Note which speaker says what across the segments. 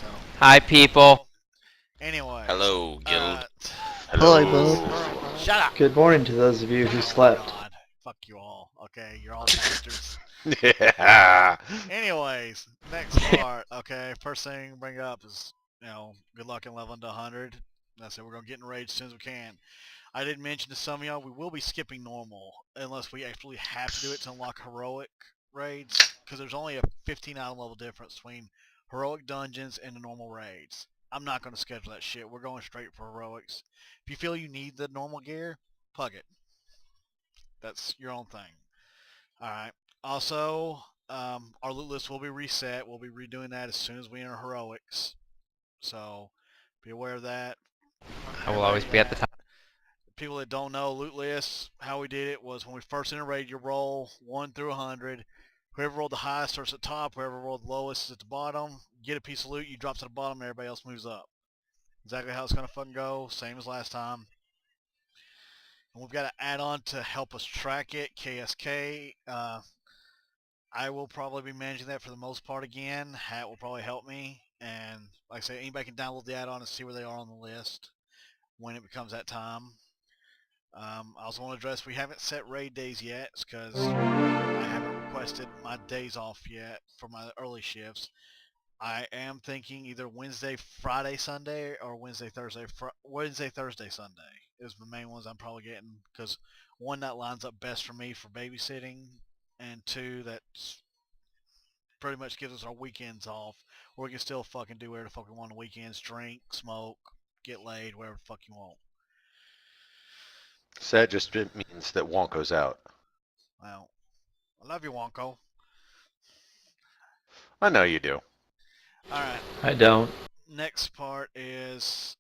Speaker 1: So.
Speaker 2: Hi, people.
Speaker 1: Anyways.
Speaker 3: Hello, Guild.
Speaker 4: Hi,
Speaker 3: Hello.
Speaker 4: Bob.
Speaker 1: Shut up.
Speaker 4: Good morning to those of you who
Speaker 1: Oh
Speaker 4: slept.
Speaker 1: God. Fuck you all. Okay, you're all bastards.
Speaker 3: Yeah.
Speaker 1: Anyways, next part. Okay, first thing to bring up is good luck in leveling to 100. That's it. We're gonna get in rage as soon as we can. I did mention to some of y'all we will be skipping normal unless we actually have to do it to unlock heroic raids, because there's only a 15 item level difference between heroic dungeons and the normal raids. I'm not going to schedule that shit. We're going straight for heroics. If you feel you need the normal gear, plug it. That's your own thing. Alright. Also, our loot list will be reset. We'll be redoing that as soon as we enter heroics. So, be aware of that.
Speaker 2: I will always be at the top.
Speaker 1: People that don't know loot lists, how we did it was when we first enter raid, you roll 1 through 100. Whoever rolled the highest starts at the top. Whoever rolled the lowest is at the bottom. You get a piece of loot, you drop to the bottom, and everybody else moves up. Exactly how it's going to fucking go. Same as last time. And we've got an add-on to help us track it, KSK. I will probably be managing that for the most part again. Hat will probably help me. And like I say, anybody can download the add-on and see where they are on the list when it becomes that time. I also want to address we haven't set raid days yet because I haven't requested my days off yet for my early shifts. I am thinking either Wednesday, Friday, Sunday, or Wednesday, Thursday, Sunday is the main ones I'm probably getting, because one, that lines up best for me for babysitting, and two, that pretty much gives us our weekends off, where we can still fucking do whatever the fuck we want on the weekends, drink, smoke, get laid, whatever the fuck you want.
Speaker 3: So that just means that Wonko's out.
Speaker 1: Well, I love you, Wonko.
Speaker 3: I know you do.
Speaker 1: Alright.
Speaker 4: I don't.
Speaker 1: Next part is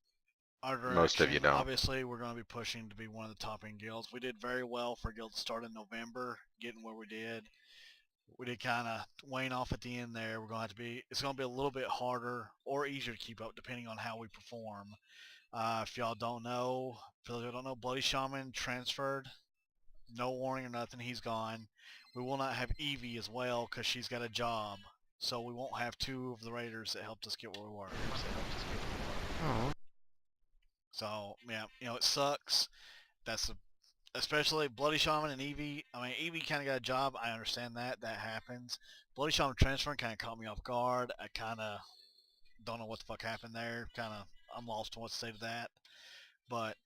Speaker 1: our direction.
Speaker 3: Most of you don't.
Speaker 1: Obviously, we're going to be pushing to be one of the top-end guilds. We did very well for a guild to start in November, getting where we did. We did kind of wane off at the end there. We're going to have to be. It's going to be a little bit harder or easier to keep up depending on how we perform. If y'all don't know, Bloody Shaman transferred. No warning or nothing. He's gone. We will not have Evie as well because she's got a job. So we won't have two of the raiders that helped us get where we were. So, yeah, it sucks. Especially Bloody Shaman and Evie. I mean, Evie kind of got a job. I understand that. That happens. Bloody Shaman transferring kind of caught me off guard. I kind of don't know what the fuck happened there. I'm lost on what to say to that. But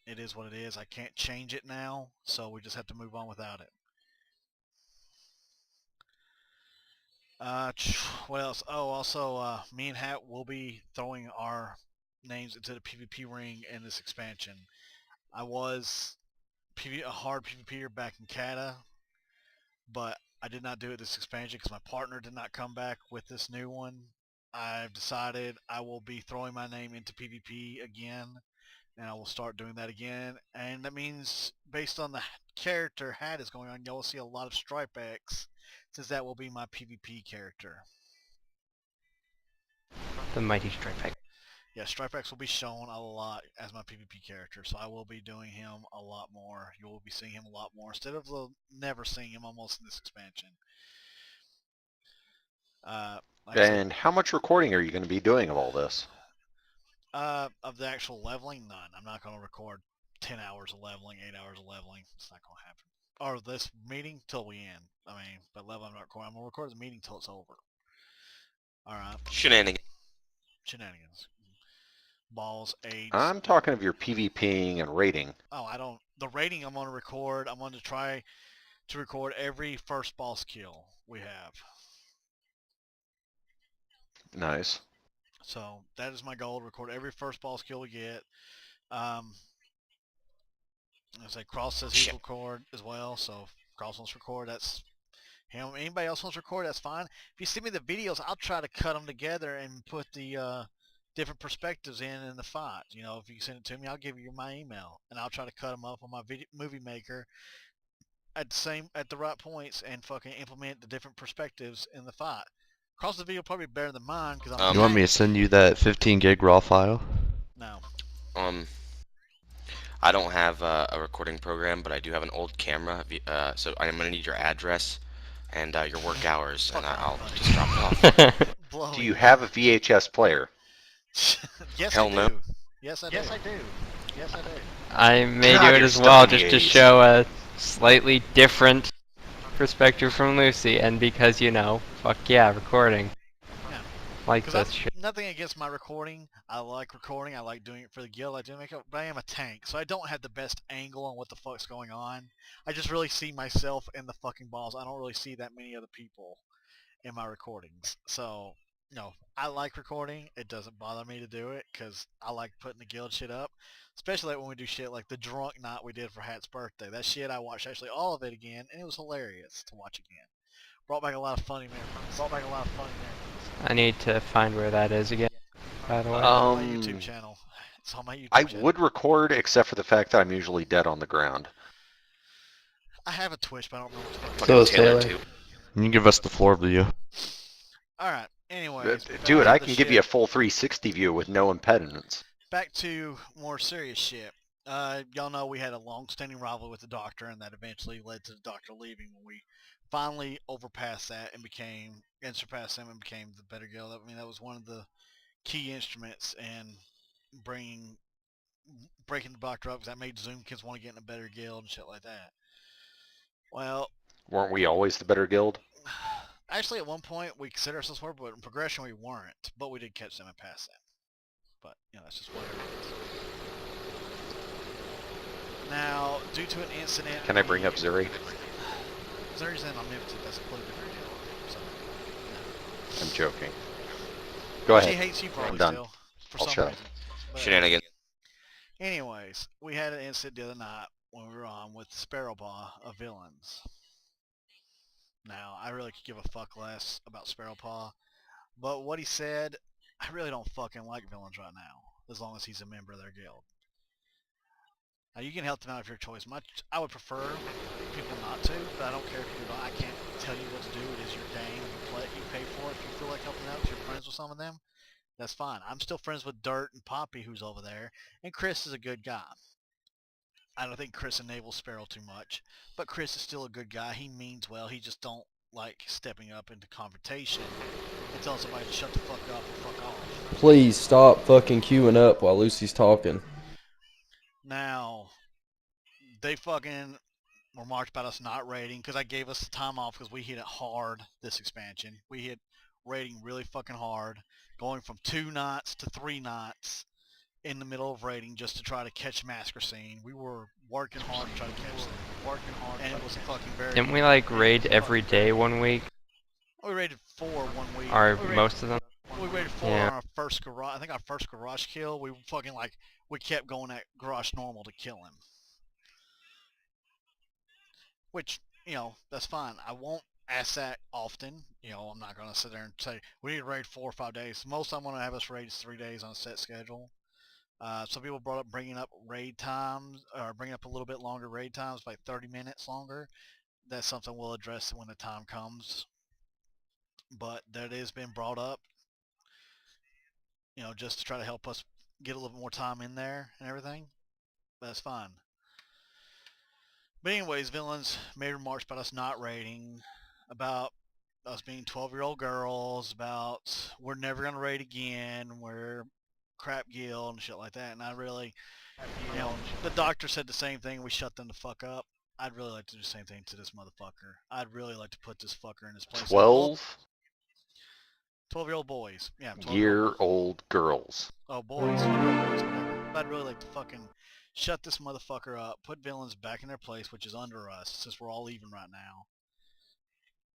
Speaker 1: it is what it is. I can't change it now, so we just have to move on without it. What else? Oh, also, me and Hat will be throwing our names into the PvP ring in this expansion. I was a hard PvPer back in Kata, but I did not do it this expansion because my partner did not come back with this new one. I've decided I will be throwing my name into PvP again, and I will start doing that again. And that means, based on the character Hat is going on, y'all will see a lot of Stripe X, since that will be my PvP character.
Speaker 2: The mighty Stripe X.
Speaker 1: Yeah, Stripe X will be shown a lot as my PvP character, so I will be doing him a lot more. You will be seeing him a lot more, instead of never seeing him almost in this expansion.
Speaker 3: And how much recording are you going to be doing of all this?
Speaker 1: Of the actual leveling, none. I'm not going to record 10 hours of leveling, 8 hours of leveling. It's not going to happen. Or this meeting till we end. I mean, but level I'm not recording. I'm going to record the meeting till it's over. Alright.
Speaker 3: Shenanigans.
Speaker 1: Balls, AIDS.
Speaker 3: I'm talking of your PvPing and rating.
Speaker 1: Oh, I don't. The rating I'm going to record, I'm going to try to record every first boss kill we have.
Speaker 3: Nice.
Speaker 1: So that is my goal, to record every first boss kill we get. I say Cross says he'll record as well, so if Cross wants to record, that's him. Anybody else wants to record, that's fine. If you send me the videos, I'll try to cut them together and put the different perspectives in the fight. If you send it to me, I'll give you my email, and I'll try to cut them up on my movie maker at the right points and fucking implement the different perspectives in the fight. Cross the video probably better than mine because I'm.
Speaker 5: You want me to send you that 15 gig raw file?
Speaker 1: No.
Speaker 6: I don't have a recording program, but I do have an old camera. So I'm gonna need your address and your work hours, and
Speaker 1: Fuck
Speaker 6: I'll
Speaker 1: off, buddy.
Speaker 6: just drop it off.
Speaker 1: Blowing
Speaker 3: Do you
Speaker 1: me
Speaker 3: have a
Speaker 1: up.
Speaker 3: VHS player?
Speaker 1: Yes,
Speaker 6: Hell
Speaker 1: I do.
Speaker 6: no.
Speaker 1: Yes, I do. Yes, I do. Yes, I do.
Speaker 2: I may
Speaker 3: God,
Speaker 2: do it
Speaker 3: you're
Speaker 2: as
Speaker 3: stuck
Speaker 2: well,
Speaker 3: in the
Speaker 2: just to
Speaker 3: 80s.
Speaker 2: show a slightly different perspective from Lucy, and because, you know, fuck yeah, recording.
Speaker 1: Yeah.
Speaker 2: Like
Speaker 1: Because
Speaker 2: this shit.
Speaker 1: nothing against my recording. I like recording. I like doing it for the guild. I do make it, but I am a tank, so I don't have the best angle on what the fuck's going on. I just really see myself in the fucking balls. I don't really see that many other people in my recordings. So, no, I like recording. It doesn't bother me to do it because I like putting the guild shit up. Especially like when we do shit like the drunk night we did for Hat's birthday. That shit I watched actually all of it again, and it was hilarious to watch again. Brought back a lot of funny memories.
Speaker 2: I need to find where that is again, by the way.
Speaker 1: On my YouTube channel. It's on my YouTube
Speaker 3: I
Speaker 1: channel.
Speaker 3: would record, except for the fact that I'm usually dead on the ground.
Speaker 1: I have a Twitch, but I don't know what the fuck.
Speaker 4: So is
Speaker 6: Taylor,
Speaker 4: Taylor.
Speaker 6: too.
Speaker 5: You can give us the floor view.
Speaker 1: Alright, anyways.
Speaker 3: Dude,
Speaker 1: back
Speaker 3: I
Speaker 1: to the
Speaker 3: can give you a
Speaker 1: shit.
Speaker 3: full 360 view with no impediments.
Speaker 1: Back to more serious shit. Y'all know we had a long-standing rivalry with the Doctor, and that eventually led to the Doctor leaving when we finally overpassed that and surpassed him and became the better guild. I mean, that was one of the key instruments in breaking the Doctor up, because that made Zoom kids want to get in a better guild and shit like that. Well,
Speaker 3: Weren't we always the better guild?
Speaker 1: actually, at one point we considered ourselves were, but in progression we weren't. But we did catch them and pass them. But you know, that's just what it is. Now, due to an incident,
Speaker 3: Can I bring up Zuri?
Speaker 1: Zuri's in Omnipotent. That's a completely different deal. So,
Speaker 3: I'm joking. Go
Speaker 1: she
Speaker 3: ahead.
Speaker 1: hates you probably
Speaker 3: done.
Speaker 1: still for
Speaker 3: I'll
Speaker 1: some
Speaker 3: shut up.
Speaker 1: reason. But
Speaker 6: Shenanigans.
Speaker 1: anyways, we had an incident the other night when we were on with Sparrowpaw of Villains. Now, I really could give a fuck less about Sparrowpaw, but what he said, I really don't fucking like Villains right now, as long as he's a member of their guild. Now, you can help them out of your choice. I would prefer people not to, but I don't care if you do not. I can't tell you what to do. It is your game. You pay for it. If you feel like helping out, if you're friends with some of them, that's fine. I'm still friends with Dirt and Poppy, who's over there, and Chris is a good guy. I don't think Chris enables Sparrow too much, but Chris is still a good guy. He means well. He just don't like stepping up into confrontation and telling somebody to shut the fuck up and fuck off.
Speaker 4: Please stop fucking queuing up while Lucy's talking.
Speaker 1: Now, they fucking were marked about us not raiding because I gave us the time off because we hit it hard this expansion. We hit raiding really fucking hard, going from 2 nights to 3 nights in the middle of raiding just to try to catch Massacre Scene. We were working hard to try to catch them. And it was a fucking very...
Speaker 2: Didn't we like raid every day one week?
Speaker 1: We raided 4 one week.
Speaker 2: Or most of them?
Speaker 1: We raided 4
Speaker 2: Yeah.
Speaker 1: on our first garage. I think our first garage kill, we fucking like, we kept going at garage normal to kill him. Which, you know, that's fine. I won't ask that often. You know, I'm not going to sit there and say, we need to raid 4 or 5 days. Most I'm going to have us raid is 3 days on a set schedule. Some people brought up bringing up raid times, or bringing up a little bit longer raid times, like 30 minutes longer. That's something we'll address when the time comes. But that has been brought up, you know, just to try to help us get a little bit more time in there and everything. That's fine. But anyways, Villains made remarks about us not raiding, about us being 12-year-old girls, about we're never going to raid again, we're crap guild and shit like that. And I really, you know, the Doctor said the same thing. We shut them the fuck up. I'd really like to do the same thing to this motherfucker. I'd really like to put this fucker in his place. 12-year-old boys. Yeah.
Speaker 3: 12-year-old girls.
Speaker 1: Oh, boys. 12-year-old boys, whatever. I'd really like to fucking shut this motherfucker up, put Villains back in their place, which is under us, since we're all even right now.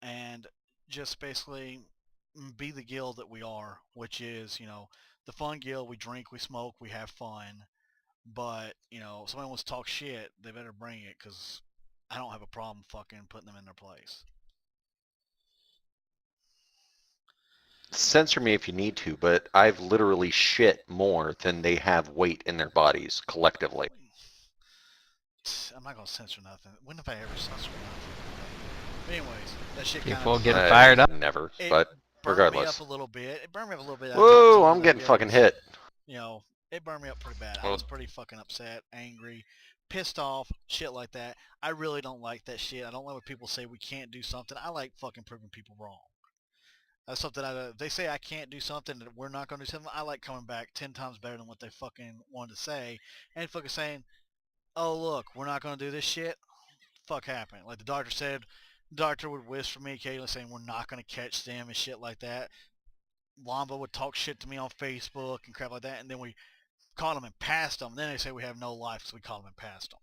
Speaker 1: And just basically be the guild that we are, which is, you know, the fun guild. We drink, we smoke, we have fun. But, you know, if somebody wants to talk shit, they better bring it, because I don't have a problem fucking putting them in their place.
Speaker 3: Censor me if you need to, but I've literally shit more than they have weight in their bodies collectively.
Speaker 1: I'm not going to censor nothing. When have I ever censored nothing? But anyways, that shit
Speaker 2: People
Speaker 1: kind
Speaker 2: get
Speaker 1: of
Speaker 2: fired up.
Speaker 3: Never,
Speaker 1: It
Speaker 3: but
Speaker 1: burned me
Speaker 3: regardless.
Speaker 1: up a little bit. It burned me up a little bit.
Speaker 3: Whoa, I'm getting fucking hit.
Speaker 1: You know, it burned me up pretty bad. I
Speaker 6: Well-
Speaker 1: was pretty fucking upset, angry, pissed off, shit like that. I really don't like that shit. I don't like when people say we can't do something. I like fucking proving people wrong. That's something they say I can't do something, that we're not going to do something. I like coming back 10 times better than what they fucking wanted to say. And fucking saying, oh, look, we're not going to do this shit. Fuck happened. Like the doctor said, the doctor would whisper me occasionally saying we're not going to catch them and shit like that. Wamba would talk shit to me on Facebook and crap like that. And then we caught them and passed them. Then they say we have no life, so we caught them and passed them.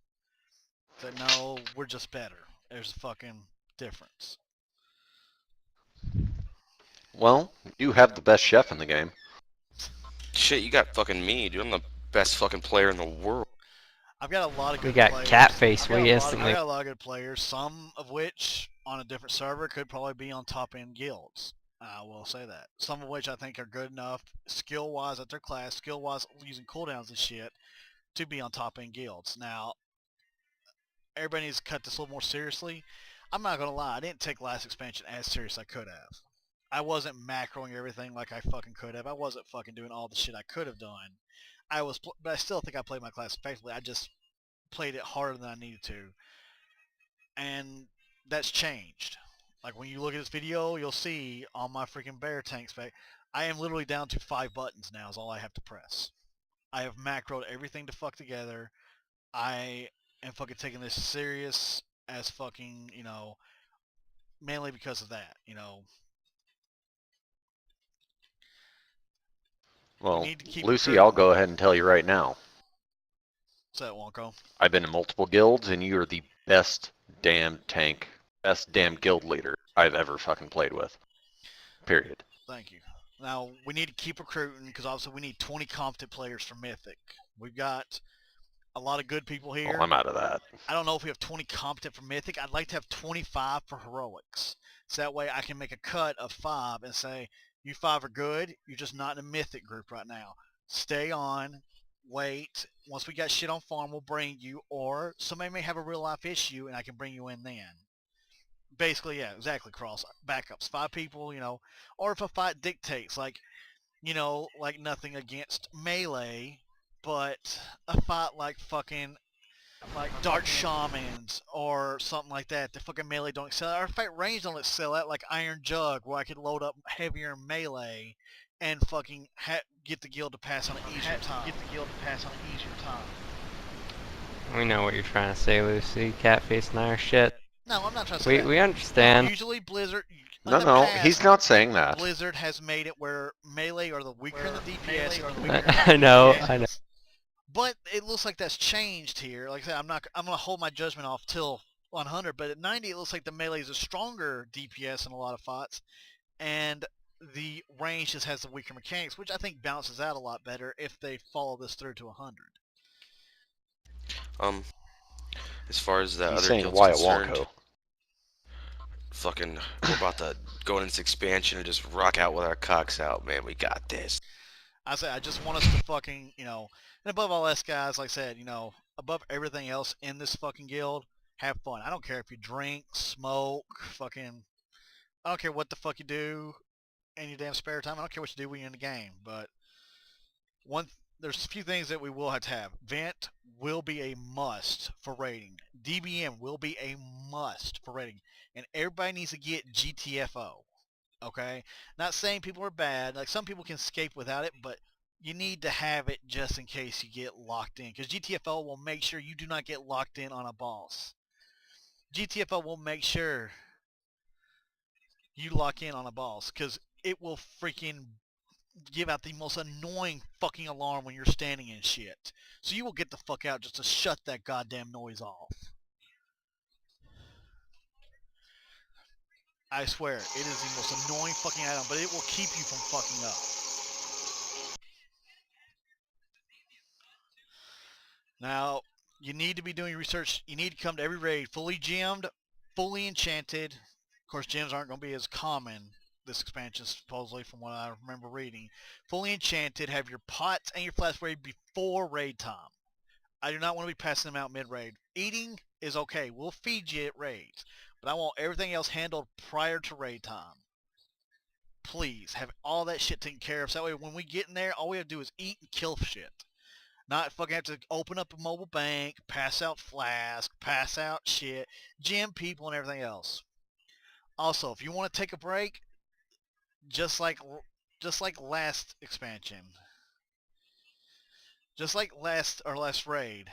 Speaker 1: Said, no, we're just better. There's a fucking difference.
Speaker 3: Well, you have the best chef in the game.
Speaker 6: Shit, you got fucking me, dude. I'm the best fucking player in the world.
Speaker 1: I've got a lot of good
Speaker 2: We got
Speaker 1: players.
Speaker 2: Catface.
Speaker 1: I've got
Speaker 2: We
Speaker 1: a
Speaker 2: instantly.
Speaker 1: lot of good players, some of which on a different server could probably be on top end guilds. I will say that. Some of which I think are good enough skill-wise at their class, skill-wise using cooldowns and shit, to be on top end guilds. Now, everybody needs to cut this a little more seriously. I'm not going to lie, I didn't take last expansion as serious as I could have. I wasn't macroing everything like I fucking could have. I wasn't fucking doing all the shit I could have done. But I still think I played my class effectively. I just played it harder than I needed to. And that's changed. Like when you look at this video, you'll see on my freaking bear tank spec, I am literally down to 5 buttons now is all I have to press. I have macroed everything to fuck together. I am fucking taking this serious as fucking, mainly because of that,
Speaker 3: Well,
Speaker 1: need to keep
Speaker 3: Lucy,
Speaker 1: recruiting.
Speaker 3: I'll go ahead and tell you right now.
Speaker 1: So that won't go.
Speaker 3: I've been in multiple guilds, and you are the best damn tank, best damn guild leader I've ever fucking played with. Period.
Speaker 1: Thank you. Now, we need to keep recruiting because obviously we need 20 competent players for Mythic. We've got a lot of good people here.
Speaker 3: Well, I'm out of that.
Speaker 1: I don't know if we have 20 competent for Mythic. I'd like to have 25 for Heroics. So that way I can make a cut of 5 and say, you 5 are good. You're just not in a Mythic group right now. Stay on. Wait. Once we got shit on farm, we'll bring you. Or somebody may have a real life issue and I can bring you in then. Basically, yeah, exactly, Cross. Backups. 5 people, Or if a fight dictates, like nothing against Melee, but a fight like fucking Dark Shamans or something like that. The fucking Melee don't excel at. Or fight range don't excel at, like Iron Jug, where I could load up heavier Melee and fucking get the guild to pass on an easier time.
Speaker 2: We know what you're trying to say, Lucy. Catface and I are shit.
Speaker 1: No, I'm not trying to say that.
Speaker 2: We understand.
Speaker 1: Usually Blizzard... in
Speaker 3: No,
Speaker 1: the
Speaker 3: no,
Speaker 1: past,
Speaker 3: he's not saying that.
Speaker 1: Blizzard has made it where Melee are the weaker in the DPS and the weaker in
Speaker 2: I know.
Speaker 1: But it looks like that's changed here. Like I said, I'm gonna hold my judgment off till 100, but at 90 it looks like the Melee is a stronger DPS in a lot of fights, and the range just has the weaker mechanics, which I think balances out a lot better if they follow this through to 100.
Speaker 6: As far as the
Speaker 3: He's
Speaker 6: other
Speaker 3: saying
Speaker 6: guilds
Speaker 3: why it
Speaker 6: concerned,
Speaker 3: won't go.
Speaker 6: fucking, we're about to go into this expansion and just rock out with our cocks out, man. We got this.
Speaker 1: I say I just want us to fucking, and above all else, guys, like I said, above everything else in this fucking guild, have fun. I don't care if you drink, smoke, fucking, I don't care what the fuck you do in your damn spare time. I don't care what you do when you're in the game, but there's a few things that we will have to have. Vent will be a must for raiding. DBM will be a must for raiding. And everybody needs to get GTFO. Okay? Not saying people are bad. Like, some people can escape without it, but you need to have it just in case you get locked in. Because GTFO will make sure you do not get locked in on a boss. GTFO will make sure you lock in on a boss. Because it will freaking give out the most annoying fucking alarm when you're standing in shit. So you will get the fuck out just to shut that goddamn noise off. I swear, it is the most annoying fucking item, but it will keep you from fucking up. Now, you need to be doing research. You need to come to every raid fully gemmed, fully enchanted. Of course, gems aren't going to be as common this expansion, supposedly, from what I remember reading. Fully enchanted, have your pots and your flask ready before raid time. I do not want to be passing them out mid-raid. Eating is okay. We'll feed you at raids. But I want everything else handled prior to raid time. Please, have all that shit taken care of. So that way when we get in there, all we have to do is eat and kill shit. Not fucking have to open up a mobile bank, pass out flask, pass out shit, gym people and everything else. Also, if you want to take a break, just like last expansion, just like last raid,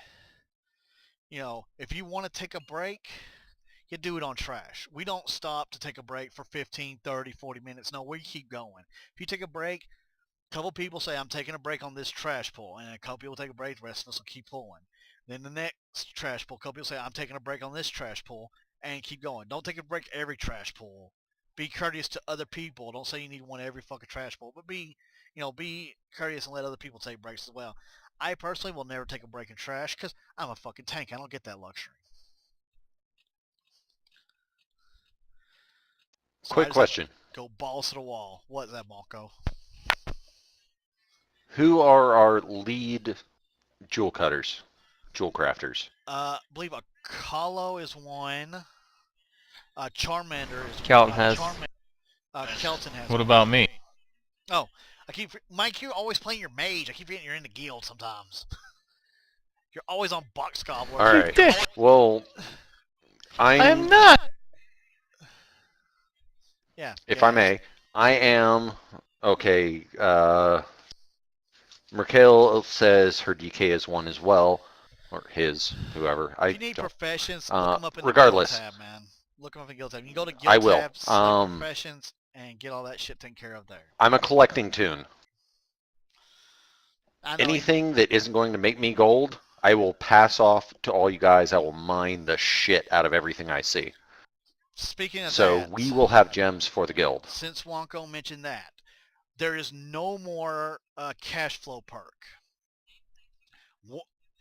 Speaker 1: you know, if you want to take a break, you do it on trash. We don't stop to take a break for 15, 30, 40 minutes. No, we keep going. If you take a break, a couple people say, I'm taking a break on this trash pull, and a couple people take a break, the rest of us will keep pulling. Then the next trash pull, a couple people say, I'm taking a break on this trash pull, and keep going. Don't take a break every trash pull. Be courteous to other people. Don't say you need one every fucking trash pull, but be courteous and let other people take breaks as well. I personally will never take a break in trash because I'm a fucking tank. I don't get that luxury. So
Speaker 3: Quick question.
Speaker 1: Go balls to the wall. What is that, Malco?
Speaker 3: Who are our lead jewel cutters? Jewel crafters?
Speaker 1: I believe a Kahlo is one. Charmander is
Speaker 2: Kelton
Speaker 1: one.
Speaker 2: has.
Speaker 1: Kelton has
Speaker 7: What
Speaker 1: one.
Speaker 7: about me?
Speaker 1: Oh, Mike, you're always playing your mage. I keep forgetting you're in the guild sometimes. You're always on Box Gobbler.
Speaker 3: All right. Well,
Speaker 7: I am not.
Speaker 1: Yeah.
Speaker 3: If I may, I am okay. Merkel says her DK is 1 as well, or his, whoever.
Speaker 1: If you need professions, look them up in
Speaker 3: regardless.
Speaker 1: the guild tab, man. Look them up in the guild tab. You can go to guild
Speaker 3: I will.
Speaker 1: tab, select professions, and get all that shit taken care of there.
Speaker 3: I'm a collecting toon.
Speaker 1: I know
Speaker 3: Anything that isn't going to make me gold, I will pass off to all you guys. I will mine the shit out of everything I see.
Speaker 1: Speaking of
Speaker 3: So
Speaker 1: that,
Speaker 3: we will have gems for the guild.
Speaker 1: since Wonko mentioned that, there is no more cash flow perk.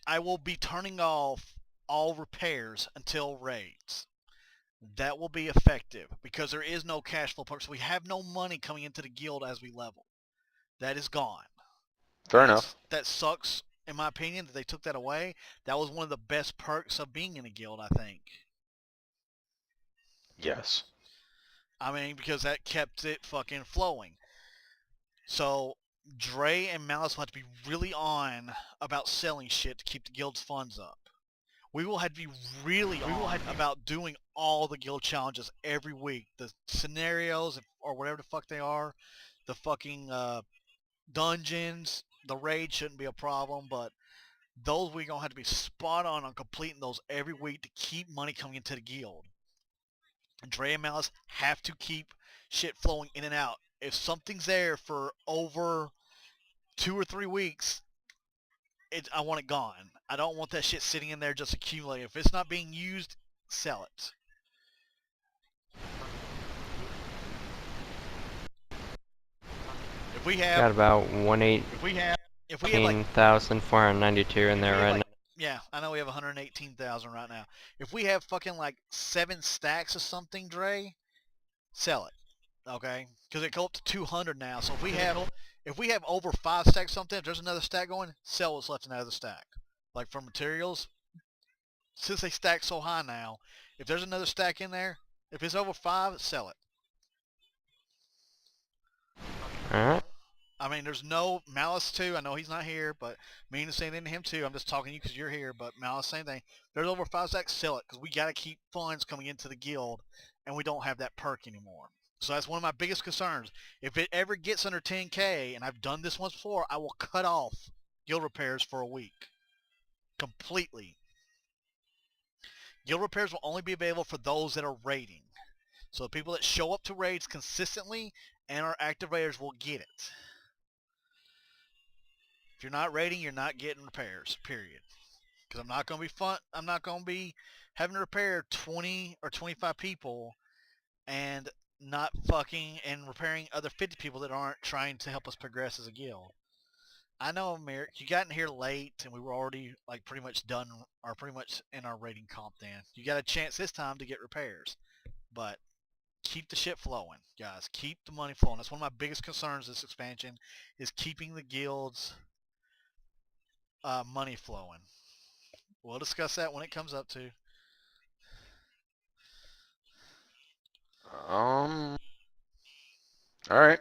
Speaker 1: I will be turning off all repairs until raids. That will be effective because there is no cash flow perk. So we have no money coming into the guild as we level. That is gone.
Speaker 3: Fair enough.
Speaker 1: That sucks, in my opinion, that they took that away. That was one of the best perks of being in a guild, I think.
Speaker 3: Yes.
Speaker 1: I mean, because that kept it fucking flowing. So Dre and Malice will have to be really on about selling shit to keep the guild's funds up. We will have to be really on about doing all the guild challenges every week. The scenarios, or whatever the fuck they are. The fucking dungeons. The raid shouldn't be a problem, but those we're going to have to be spot on completing those every week to keep money coming into the guild. And Dre and Malice have to keep shit flowing in and out. If something's there for over 2 or 3 weeks, I want it gone. I don't want that shit sitting in there just accumulating. If it's not being used, sell it. If we have
Speaker 2: Got about
Speaker 1: if we have like
Speaker 2: 118,492 in there right now.
Speaker 1: yeah, I know we have 118,000 right now. If we have fucking like 7 stacks of something, Dre, sell it. Okay? Because it go up to 200 now. So if we have over 5 stacks of something, if there's another stack going, sell what's left in that other stack. Like for materials, since they stack so high now, if there's another stack in there, if it's over 5, sell it.
Speaker 2: Alright.
Speaker 1: I mean, there's no Malice too. I know he's not here, but me to saying into him too. I'm just talking to you because you're here. But Malice, same thing. There's over 5 stacks, sell it because we got to keep funds coming into the guild, and we don't have that perk anymore. So that's one of my biggest concerns. If it ever gets under 10K, and I've done this once before, I will cut off guild repairs for a week. Completely. Guild repairs will only be available for those that are raiding. So the people that show up to raids consistently and are active raiders will get it. If you're not raiding, you're not getting repairs, period. Because I'm not going to be having to repair 20 or 25 people and not fucking and repairing other 50 people that aren't trying to help us progress as a guild. I know, Merrick, you got in here late and we were already like pretty much done or pretty much in our rating comp then. You got a chance this time to get repairs. But keep the shit flowing, guys. Keep the money flowing. That's one of my biggest concerns this expansion is keeping the guild's money flowing. We'll discuss that when it comes up to.
Speaker 3: All right.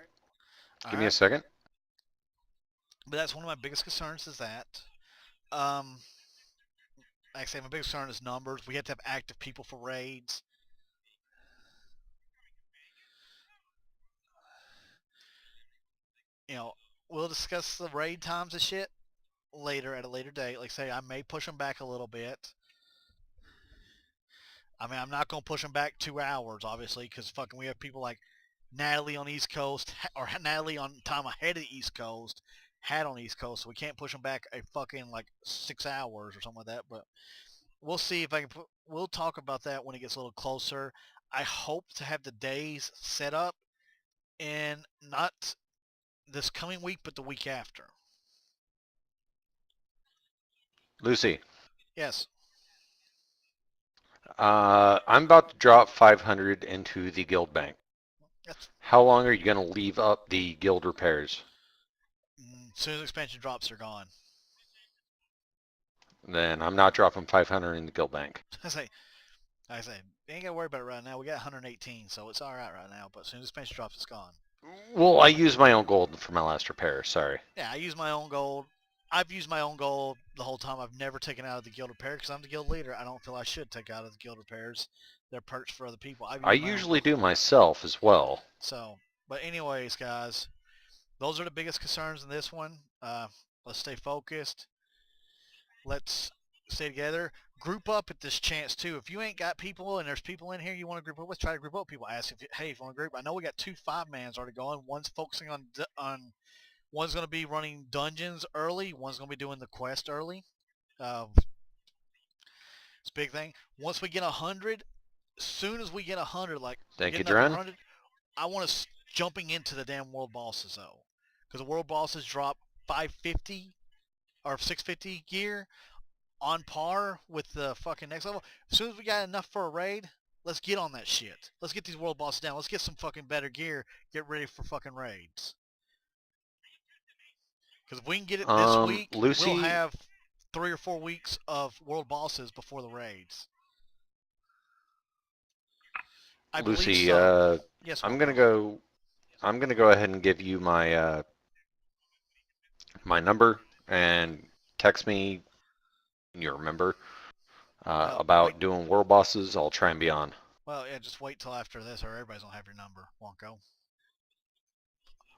Speaker 3: Give me a second.
Speaker 1: But that's one of my biggest concerns is that. like I say, my biggest concern is numbers. We have to have active people for raids. You know, we'll discuss the raid times and shit later at a later date. Like say, I may push them back a little bit. I mean, I'm not going to push them back 2 hours, obviously, because fucking we have people like Natalie on East Coast, or Natalie on time ahead of the East Coast, had on East Coast, so we can't push them back a fucking like 6 hours or something like that. But we'll see if I can put, we'll talk about that when it gets a little closer. I hope to have the days set up in not this coming week, but the week after.
Speaker 3: Lucy,
Speaker 1: Yes.
Speaker 3: I'm about to drop 500 into the guild bank.
Speaker 1: That's,
Speaker 3: How long are you going to leave up the guild repairs?
Speaker 1: as soon as expansion drops, they're gone.
Speaker 3: Then I'm not dropping 500 in the guild bank.
Speaker 1: I say, you ain't got to worry about it right now. We got 118, so it's all right now. But as soon as expansion drops, it's gone.
Speaker 3: Well, I used my own gold for my last repair. Sorry.
Speaker 1: Yeah, I use my own gold. I've used my own gold the whole time. I've never taken out of the guild repair because I'm the guild leader. I don't feel I should take out of the guild repairs. They're perks for other people.
Speaker 3: I usually do myself as well.
Speaker 1: So, but anyways, guys, those are the biggest concerns in this one. Let's stay focused. Let's stay together. Group up at this chance too. If you ain't got people and there's people in here you want to group up, let's try to group up people. Ask if hey, if you want to group. I know we got 2 5-mans already going. One's focusing on one's going to be running dungeons early. One's going to be doing the quest early. It's a big thing. Once we get 100, as soon as we get 100, like
Speaker 3: Thank you,
Speaker 1: getting up to
Speaker 3: Dren.
Speaker 1: 100, I want us jumping into the damn world bosses though, because the world bosses drop 550 or 650 gear on par with the fucking next level. As soon as we got enough for a raid, let's get on that shit. Let's get these world bosses down. Let's get some fucking better gear. Get ready for fucking raids. Because if we can get it this week,
Speaker 3: Lucy,
Speaker 1: we'll have 3 or 4 weeks of world bosses before the raids. I
Speaker 3: Lucy,
Speaker 1: believe so. Yes,
Speaker 3: I'm gonna go ahead and give you my my number and text me when you remember about doing world bosses. I'll try and be on.
Speaker 1: Well, yeah, just wait till after this, or everybody's gonna have your number, Wonko.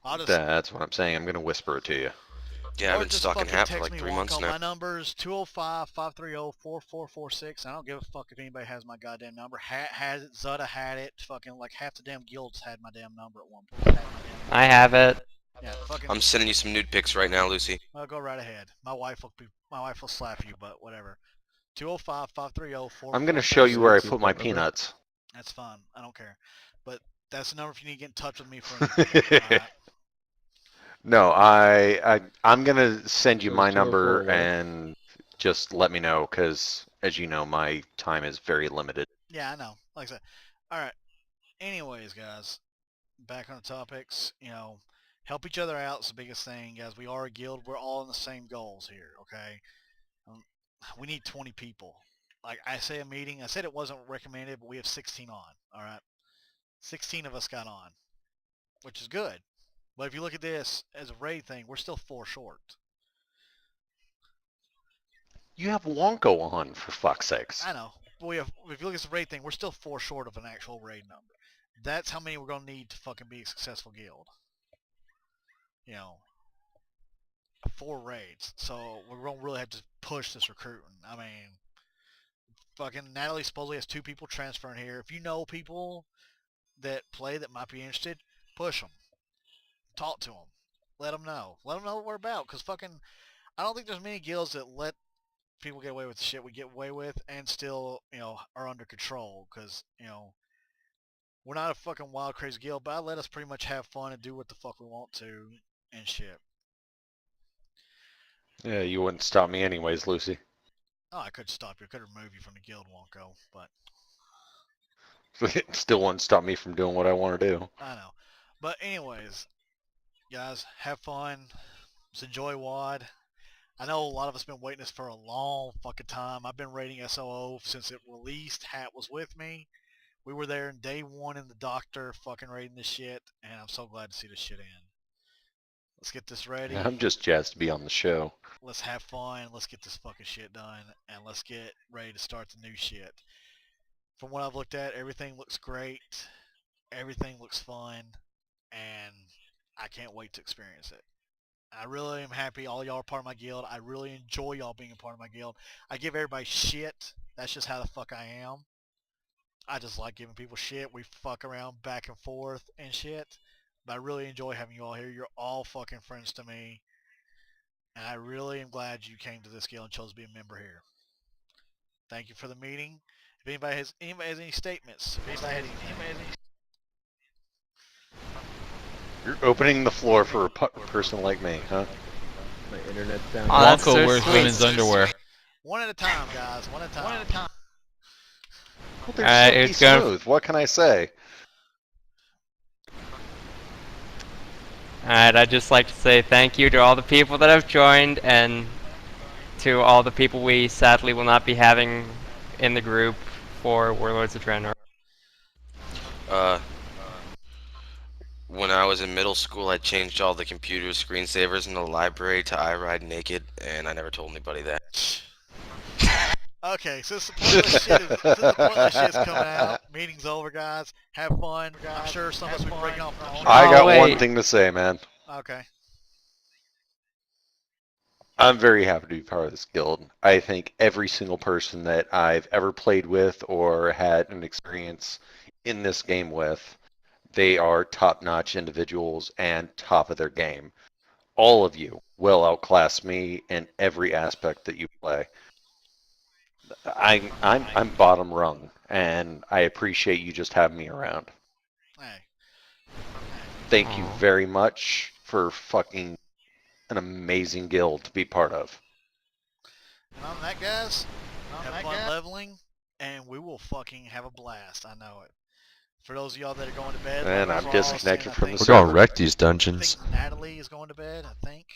Speaker 1: I'll just,
Speaker 3: That's what I'm saying. I'm gonna whisper it to you.
Speaker 6: Yeah, I've
Speaker 1: or
Speaker 6: been
Speaker 1: just
Speaker 6: stalking
Speaker 1: fucking
Speaker 6: Hat for
Speaker 1: text
Speaker 6: like
Speaker 1: me,
Speaker 6: 3
Speaker 1: Wonko.
Speaker 6: months now.
Speaker 1: My number's 205-530-4446. I don't give a fuck if anybody has my goddamn number. Hat has it. Zutta had it. Fucking like half the damn guilds had my damn number at one point.
Speaker 2: I have it.
Speaker 1: Yeah, fucking.
Speaker 6: I'm sending you some nude pics right now, Lucy.
Speaker 1: Well, go right ahead. My wife will slap you, but whatever. 205-530-4446.
Speaker 3: I'm gonna show you where I put my peanuts.
Speaker 1: That's fine. I don't care. But that's the number if you need to get in touch with me for anything. All right?
Speaker 3: No, I'm gonna send you
Speaker 4: Those
Speaker 3: my
Speaker 4: 204,
Speaker 3: number
Speaker 4: right?
Speaker 3: and just let me know, because as you know, my time is very limited.
Speaker 1: Yeah, I know. Like I said. All right. Anyways, guys, back on the topics. You know, help each other out is the biggest thing, guys. We are a guild. We're all in the same goals here. Okay. We need 20 people. Like I say, a meeting. I said it wasn't recommended, but we have 16 on. All right. 16 of us got on, which is good. But if you look at this as a raid thing, we're still 4 short.
Speaker 3: You have Wonko on, for fuck's sakes.
Speaker 1: I know. But we have, if you look at the raid thing, we're still 4 short of an actual raid number. That's how many we're going to need to fucking be a successful guild. You know, 4 raids. So we're going to really have to push this recruiting. I mean, fucking Natalie supposedly has 2 people transferring here. If you know people that play that might be interested, push them. Talk to them. Let them know. Let them know what we're about. Because fucking, I don't think there's many guilds that let people get away with the shit we get away with and still, you know, are under control. Because, you know, we're not a fucking wild, crazy guild, but I let us pretty much have fun and do what the fuck we want to and shit.
Speaker 3: Yeah, you wouldn't stop me anyways, Lucy.
Speaker 1: Oh, I could stop you. I could remove you from the guild, Wonko, but
Speaker 3: It still wouldn't stop me from doing what I want to do.
Speaker 1: I know. But anyways, guys, have fun. Just enjoy WOD. I know a lot of us been waiting this for a long fucking time. I've been raiding SOO since it released. Hat was with me. We were there in day 1 in the doctor fucking raiding this shit, and I'm so glad to see this shit end. Let's get this ready.
Speaker 3: I'm just jazzed to be on the show.
Speaker 1: let's have fun, let's get this fucking shit done, and let's get ready to start the new shit. From what I've looked at, everything looks great, everything looks fun, and I can't wait to experience it. I really am happy all y'all are part of my guild. I really enjoy y'all being a part of my guild. I give everybody shit. That's just how the fuck I am. I just like giving people shit. We fuck around back and forth and shit. But I really enjoy having you all here. You're all fucking friends to me. And I really am glad you came to this guild and chose to be a member here. Thank you for the meeting. If anybody has any statements,
Speaker 3: You're opening the floor for a person like me, huh?
Speaker 4: My internet's down.
Speaker 2: Oh, that's
Speaker 7: Wonko
Speaker 2: so
Speaker 7: wears
Speaker 2: sweet.
Speaker 7: women's underwear.
Speaker 1: one at a time, guys. One at a time.
Speaker 3: Well, they're
Speaker 2: Alright,
Speaker 3: silky
Speaker 2: it's going-
Speaker 3: smooth. What can I say?
Speaker 2: Alright, I'd just like to say thank you to all the people that have joined, and to all the people we sadly will not be having in the group for Warlords of Draenor.
Speaker 6: When I was in middle school, I changed all the computer screensavers in the library to I Ride Naked, and I never told anybody that.
Speaker 1: Okay, so this the pointless shit's coming out. Meeting's over, guys. Have fun. I'm sure some of us will be breaking off.
Speaker 3: I got one
Speaker 2: wait.
Speaker 3: thing to say, man.
Speaker 1: Okay.
Speaker 3: I'm very happy to be part of this guild. I think every single person that I've ever played with or had an experience in this game with, they are top-notch individuals and top of their game. All of you will outclass me in every aspect that you play. I'm bottom rung, and I appreciate you just having me around.
Speaker 1: Hey.
Speaker 3: Thank you
Speaker 2: Aw.
Speaker 3: very much for fucking an amazing guild to be part of.
Speaker 1: And on that, guys, have fun leveling, and we will fucking have a blast. I know it. For those of y'all that are going to bed,
Speaker 3: And
Speaker 1: like
Speaker 3: I'm
Speaker 1: Frost
Speaker 3: disconnected
Speaker 1: and I
Speaker 3: from the
Speaker 1: think-
Speaker 5: We're gonna
Speaker 3: server.
Speaker 5: wreck these
Speaker 1: I
Speaker 5: dungeons.
Speaker 1: think Natalie is going to bed, I think.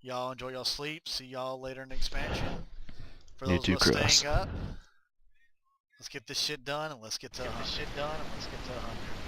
Speaker 1: Y'all enjoy y'all sleep. See y'all later in the expansion. For
Speaker 5: You
Speaker 1: those
Speaker 5: too,
Speaker 1: of us
Speaker 5: Chris.
Speaker 1: staying up, let's get this shit done and let's get to 100.